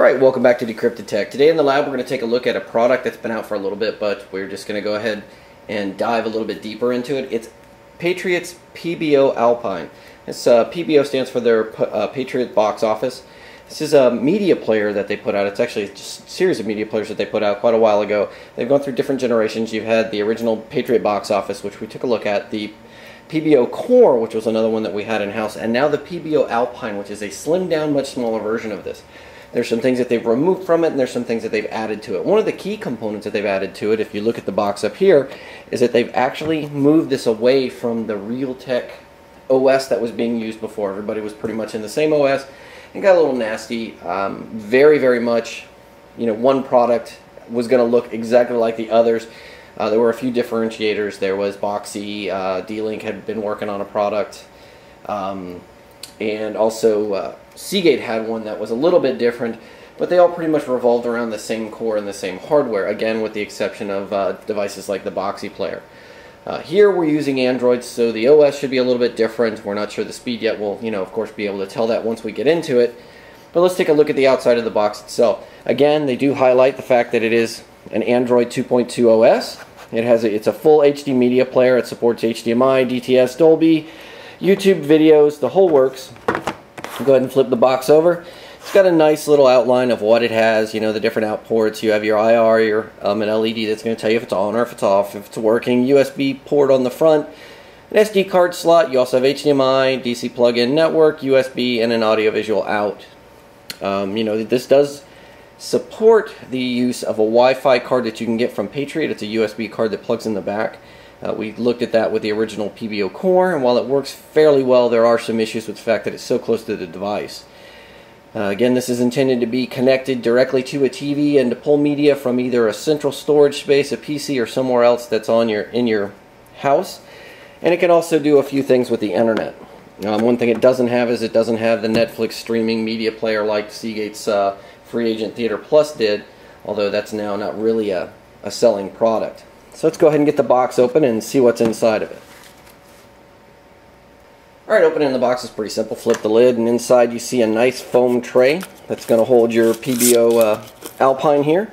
Alright, welcome back to Decrypted Tech. Today in the lab we're going to take a look at a product that's been out for a little bit, but we're just going to go ahead and dive a little bit deeper into it. It's Patriot's PBO Alpine. This PBO stands for their Patriot box office. This is a media player that they put out. It's actually just a series of media players that they put out quite a while ago. They've gone through different generations. You've had the original Patriot box office, which we took a look at, the PBO Core, which was another one that we had in-house, and now the PBO Alpine, which is a slimmed down, much smaller version of this. There's some things that they've removed from it, and there's some things that they've added to it. One of the key components that they've added to it, if you look at the box up here, is that they've actually moved this away from the Realtek OS that was being used before. Everybody was pretty much in the same OS. It got a little nasty. Very, very much, one product was going to look exactly like the others. There were a few differentiators. There was Boxy, D-Link had been working on a product, and also Seagate had one that was a little bit different, but they all pretty much revolved around the same core and the same hardware, again with the exception of devices like the Boxy player. Here we're using Android, so the OS should be a little bit different. We're not sure the speed yet. We'll, of course, be able to tell that once we get into it. But let's take a look at the outside of the box itself. Again, they do highlight the fact that it is an Android 2.2 OS. It's a full HD media player. It supports HDMI, DTS, Dolby, YouTube videos, the whole works. Go ahead and flip the box over. It's got a nice little outline of what it has, the different out ports. You have your IR, an LED that's going to tell you if it's on or if it's off, if it's working, USB port on the front, an SD card slot. You also have HDMI, DC plug-in network, USB, and an audiovisual out. This does support the use of a Wi-Fi card that you can get from Patriot. It's a USB card that plugs in the back. We looked at that with the original PBO Core, and while it works fairly well, there are some issues with the fact that it's so close to the device. Again, this is intended to be connected directly to a TV and to pull media from either a central storage space, a PC, or somewhere else that's in your house. And it can also do a few things with the internet. One thing it doesn't have is it doesn't have the Netflix streaming media player like Seagate's Free Agent Theater Plus did, although that's now not really a selling product. So let's go ahead and get the box open and see what's inside of it. Alright, opening the box is pretty simple. Flip the lid, and inside you see a nice foam tray that's going to hold your PBO Alpine here.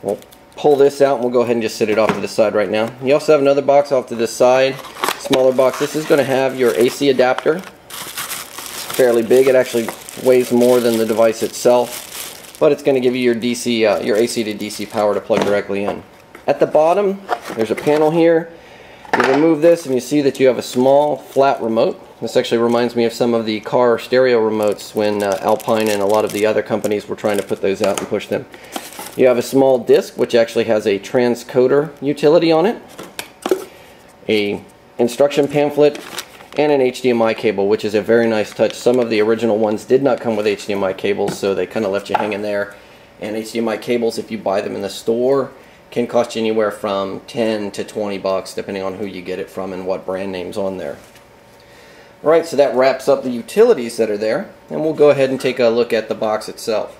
We'll pull this out and we'll go ahead and just set it off to the side right now. You also have another box off to the side, smaller box. This is going to have your AC adapter. It's fairly big. It actually weighs more than the device itself, but it's going to give you your DC, your AC to DC power to plug directly in. At the bottom, there's a panel here. You remove this and you see that you have a small flat remote. This actually reminds me of some of the car stereo remotes when Alpine and a lot of the other companies were trying to put those out and push them. You have a small disc which actually has a transcoder utility on it, a instruction pamphlet, and an HDMI cable, which is a very nice touch. Some of the original ones did not come with HDMI cables, so they kind of left you hanging there. And HDMI cables, if you buy them in the store, can cost you anywhere from 10 to 20 bucks depending on who you get it from and what brand name's on there. Alright, so that wraps up the utilities that are there, and we'll go ahead and take a look at the box itself.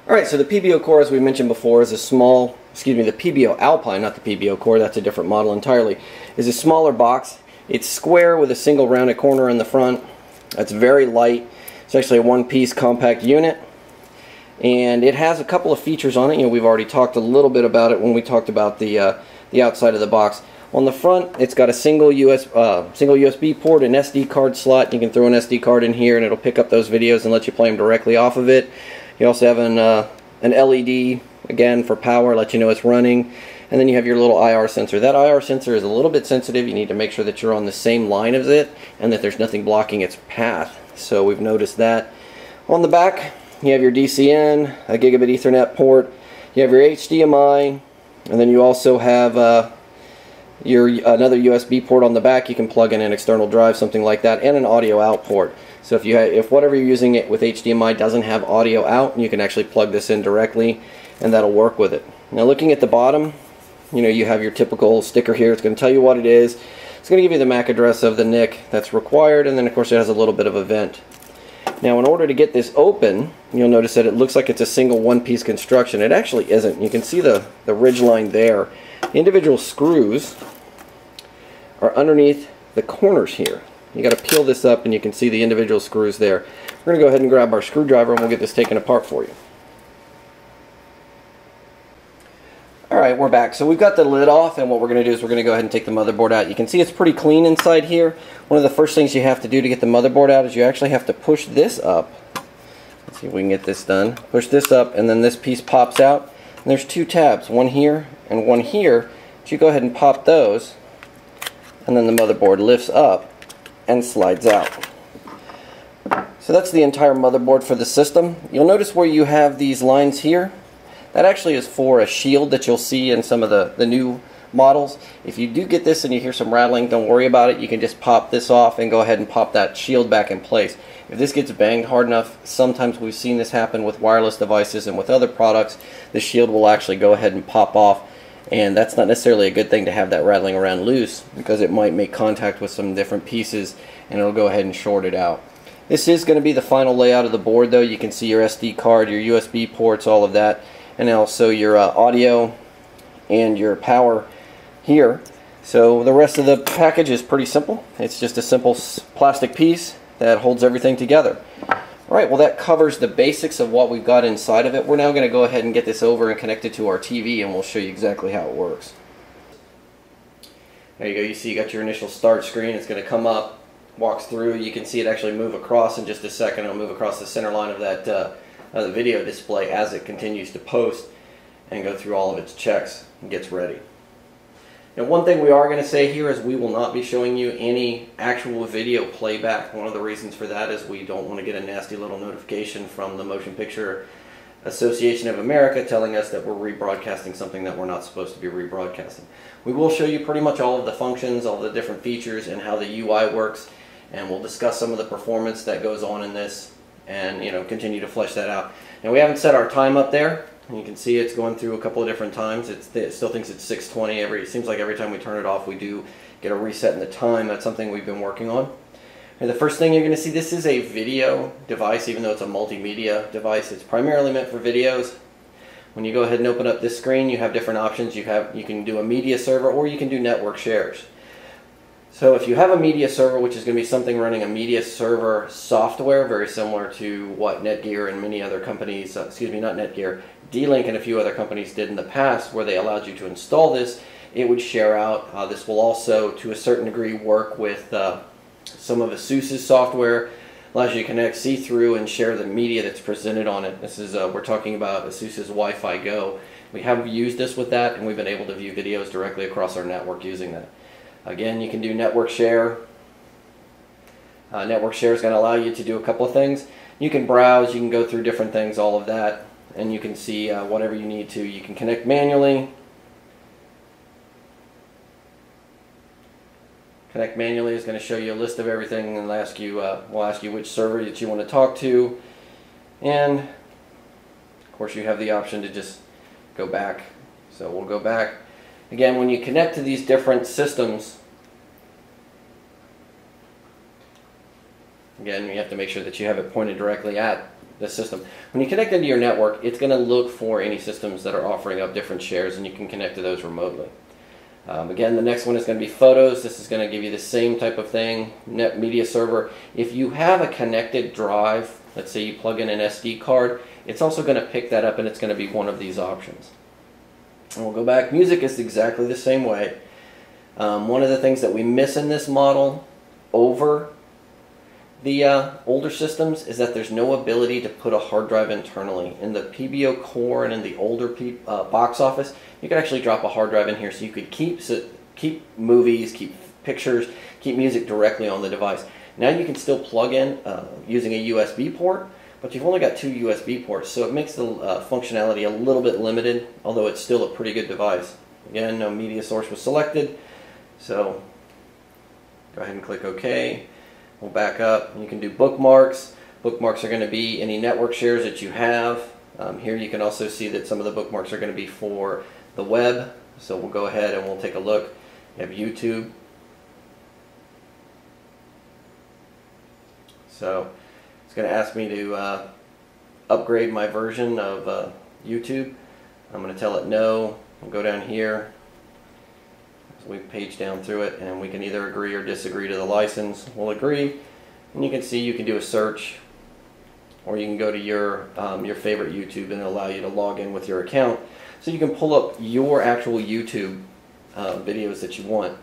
Alright, so the PBO Core, as we mentioned before, is the PBO Alpine, not the PBO Core, that's a different model entirely, is a smaller box. It's square with a single rounded corner in the front. It's very light. It's actually a one-piece compact unit. And it has a couple of features on it. We've already talked a little bit about it when we talked about the outside of the box. On the front, it's got a single USB port, an SD card slot. You can throw an SD card in here and it'll pick up those videos and let you play them directly off of it. You also have an LED, again, for power, let you know it's running. And then you have your little IR sensor. That IR sensor is a little bit sensitive. You need to make sure that you're on the same line as it and that there's nothing blocking its path. So we've noticed that. On the back, you have your DC in, a gigabit Ethernet port, you have your HDMI, and then you also have another USB port on the back. You can plug in an external drive, something like that, and an audio out port. So if whatever you're using it with HDMI doesn't have audio out, you can actually plug this in directly, and that'll work with it. Now looking at the bottom, you have your typical sticker here. It's going to tell you what it is. It's going to give you the MAC address of the NIC that's required, and then of course it has a little bit of a vent. Now in order to get this open, you'll notice that it looks like it's a single one-piece construction. It actually isn't. You can see the ridge line there. The individual screws are underneath the corners here. You got to peel this up and you can see the individual screws there. We're going to go ahead and grab our screwdriver and we'll get this taken apart for you. Alright, we're back. So we've got the lid off, and what we're going to do is we're going to go ahead and take the motherboard out. You can see it's pretty clean inside here. One of the first things you have to do to get the motherboard out is you actually have to push this up. Let's see if we can get this done. Push this up, and then this piece pops out. And there's two tabs, one here and one here. So you go ahead and pop those, and then the motherboard lifts up and slides out. So that's the entire motherboard for the system. You'll notice where you have these lines here. That actually is for a shield that you'll see in some of the new models. If you do get this and you hear some rattling, don't worry about it. You can just pop this off and go ahead and pop that shield back in place. If this gets banged hard enough, sometimes we've seen this happen with wireless devices and with other products, the shield will actually go ahead and pop off, and that's not necessarily a good thing to have that rattling around loose, because it might make contact with some different pieces and it'll go ahead and short it out. This is going to be the final layout of the board though. You can see your SD card, your USB ports, all of that, and also your audio and your power here. So the rest of the package is pretty simple. It's just a simple plastic piece that holds everything together. Alright, well that covers the basics of what we've got inside of it. We're now going to go ahead and get this over and connect it to our TV, and we'll show you exactly how it works. There you go. You see you got your initial start screen. It's going to come up, walks through. You can see it actually move across in just a second. It'll move across the center line of that the video display as it continues to post and go through all of its checks and gets ready. Now, one thing we are going to say here is we will not be showing you any actual video playback. One of the reasons for that is we don't want to get a nasty little notification from the Motion Picture Association of America telling us that we're rebroadcasting something that we're not supposed to be rebroadcasting. We will show you pretty much all of the functions, all the different features, and how the UI works, and we'll discuss some of the performance that goes on in this, and continue to flesh that out. Now, we haven't set our time up there. You can see it's going through a couple of different times. It still thinks it's 6:20. It seems like every time we turn it off, we do get a reset in the time. That's something we've been working on. And the first thing you're going to see, this is a video device, even though it's a multimedia device. It's primarily meant for videos. When you go ahead and open up this screen, you have different options. You can do a media server, or you can do network shares. So if you have a media server, which is going to be something running a media server software, very similar to what Netgear and many other companies, excuse me, not Netgear, D-Link and a few other companies did in the past, where they allowed you to install this, it would share out. This will also, to a certain degree, work with some of ASUS's software. Allows you to connect, see through, and share the media that's presented on it. This is, we're talking about ASUS's Wi-Fi Go. We have used this with that, and we've been able to view videos directly across our network using that. Again, you can do network share. Network share is going to allow you to do a couple of things. You can browse, you can go through different things, all of that, and you can see whatever you need to. You can connect manually. Connect manually is going to show you a list of everything, and we'll ask you which server that you want to talk to. And of course, you have the option to just go back. So we'll go back. Again, when you connect to these different systems, again, you have to make sure that you have it pointed directly at the system. When you connect into your network, it's going to look for any systems that are offering up different shares, and you can connect to those remotely. Again, the next one is going to be photos. This is going to give you the same type of thing, net media server. If you have a connected drive, let's say you plug in an SD card, it's also going to pick that up, and it's going to be one of these options. And we'll go back. Music is exactly the same way. One of the things that we miss in this model over the older systems is that there's no ability to put a hard drive internally. In the PBO Core and in the older box office, you could actually drop a hard drive in here, so you could keep movies, keep pictures, keep music directly on the device. Now you can still plug in using a USB port, but you've only got 2 USB ports, so it makes the functionality a little bit limited, although it's still a pretty good device. Again, no media source was selected, so go ahead and click OK. We'll back up. You can do bookmarks. Bookmarks are going to be any network shares that you have. Here you can also see that some of the bookmarks are going to be for the web, so we'll go ahead and we'll take a look. You have YouTube. So it's going to ask me to upgrade my version of YouTube. I'm going to tell it no. We'll go down here. So we page down through it, and we can either agree or disagree to the license. We'll agree, and you can see you can do a search or you can go to your favorite YouTube and it'll allow you to log in with your account, so you can pull up your actual YouTube videos that you want.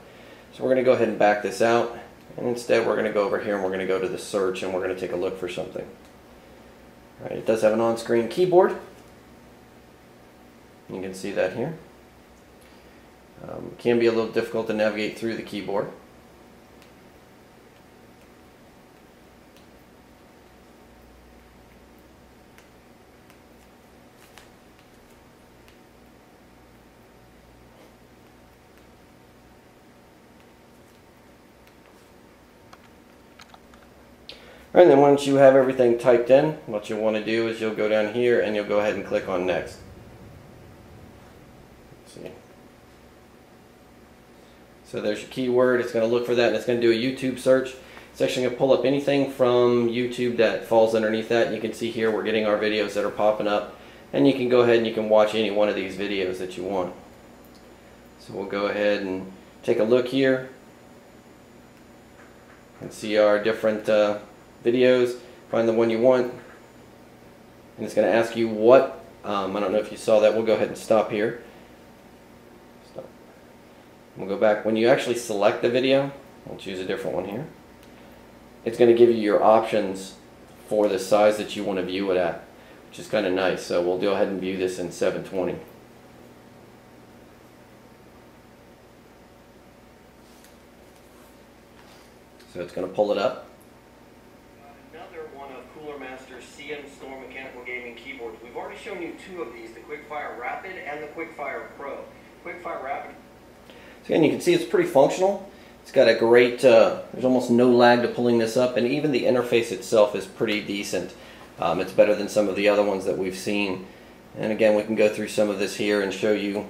So we're going to go ahead and back this out, and instead we're going to go over here and we're going to go to the search and we're going to take a look for something. All right, it does have an on-screen keyboard. You can see that here. It can be a little difficult to navigate through the keyboard. All right, and then once you have everything typed in, what you'll want to do is you'll go down here and you'll go ahead and click on Next. Let's see. So there's your keyword. It's going to look for that and it's going to do a YouTube search. It's actually going to pull up anything from YouTube that falls underneath that. And you can see here we're getting our videos that are popping up. And you can go ahead and you can watch any one of these videos that you want. So we'll go ahead and take a look here and see our different videos. Find the one you want, and it's going to ask you what. I don't know if you saw that. We'll go ahead and stop here. Stop. We'll go back. When you actually select the video, we'll choose a different one here. It's going to give you your options for the size that you want to view it at, which is kind of nice. So we'll go ahead and view this in 720. So it's going to pull it up. Another one of Cooler Master's CM Storm mechanical gaming keyboards. We've already shown you two of these, the Quickfire Rapid and the Quickfire Pro. Quickfire Rapid. So again, you can see it's pretty functional. It's got a great, there's almost no lag to pulling this up, and even the interface itself is pretty decent. It's better than some of the other ones that we've seen. And again, we can go through some of this here and show you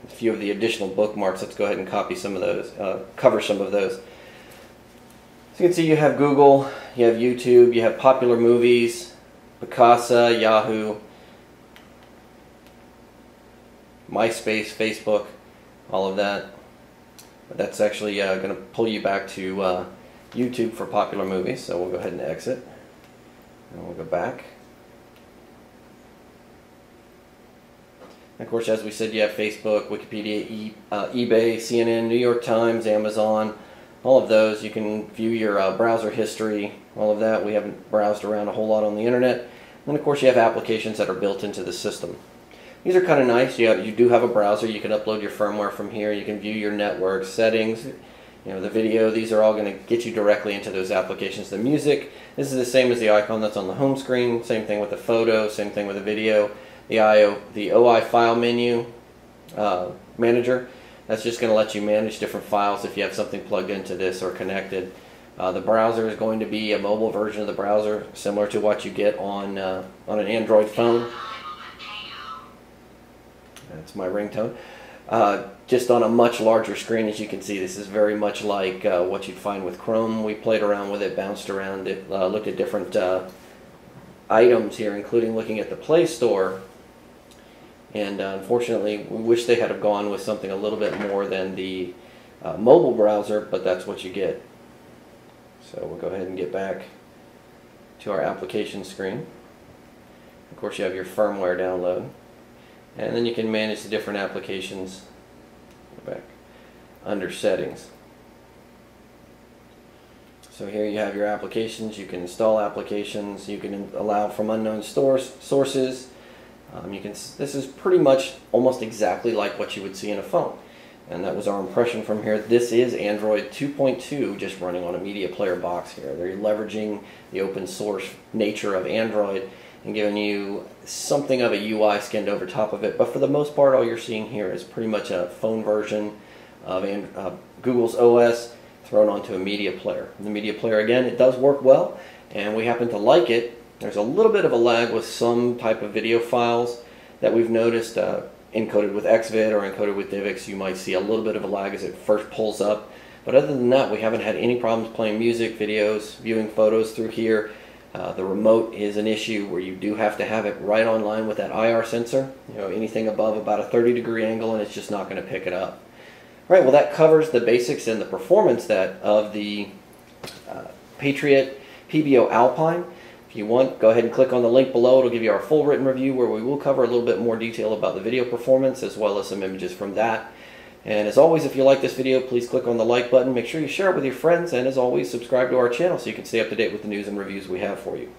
a few of the additional bookmarks. Let's go ahead and copy some of those, cover some of those. So you can see you have Google, you have YouTube, you have popular movies, Picasa, Yahoo, MySpace, Facebook, all of that. But that's actually going to pull you back to YouTube for popular movies. So we'll go ahead and exit, and we'll go back. And of course, as we said, you have Facebook, Wikipedia, eBay, CNN, New York Times, Amazon. All of those. You can view your browser history, all of that. We haven't browsed around a whole lot on the internet. And of course you have applications that are built into the system. These are kind of nice. You do have a browser. You can upload your firmware from here. You can view your network settings, the video. These are all going to get you directly into those applications. The music, this is the same as the icon that's on the home screen. Same thing with the photo, same thing with the video. The OI file menu manager. That's just going to let you manage different files if you have something plugged into this or connected. The browser is going to be a mobile version of the browser, similar to what you get on an Android phone. That's my ringtone. Just on a much larger screen. As you can see, this is very much like what you'd find with Chrome. We played around with it, bounced around it, looked at different items here, including looking at the Play Store. And unfortunately, we wish they had gone with something a little bit more than the mobile browser, but that's what you get. So we'll go ahead and get back to our application screen. Of course, you have your firmware download, and then you can manage the different applications. Go back under settings. So here you have your applications. You can install applications. You can allow from unknown sources. This is pretty much almost exactly like what you would see in a phone, and that was our impression from here. This is Android 2.2 just running on a media player box here. They're leveraging the open source nature of Android and giving you something of a UI skinned over top of it, but for the most part all you're seeing here is pretty much a phone version of Google's OS thrown onto a media player. The media player, again, it does work well, and we happen to like it. There's a little bit of a lag with some type of video files that we've noticed encoded with XVID or encoded with DivX. You might see a little bit of a lag as it first pulls up. But other than that, we haven't had any problems playing music, videos, viewing photos through here. The remote is an issue where you do have to have it right on line with that IR sensor. Anything above about a 30-degree angle and it's just not going to pick it up. All right, well that covers the basics and the performance of the Patriot PBO Alpine. If you want, go ahead and click on the link below. It'll give you our full written review where we will cover a little bit more detail about the video performance as well as some images from that. And as always, if you like this video, please click on the like button. Make sure you share it with your friends, and as always, subscribe to our channel so you can stay up to date with the news and reviews we have for you.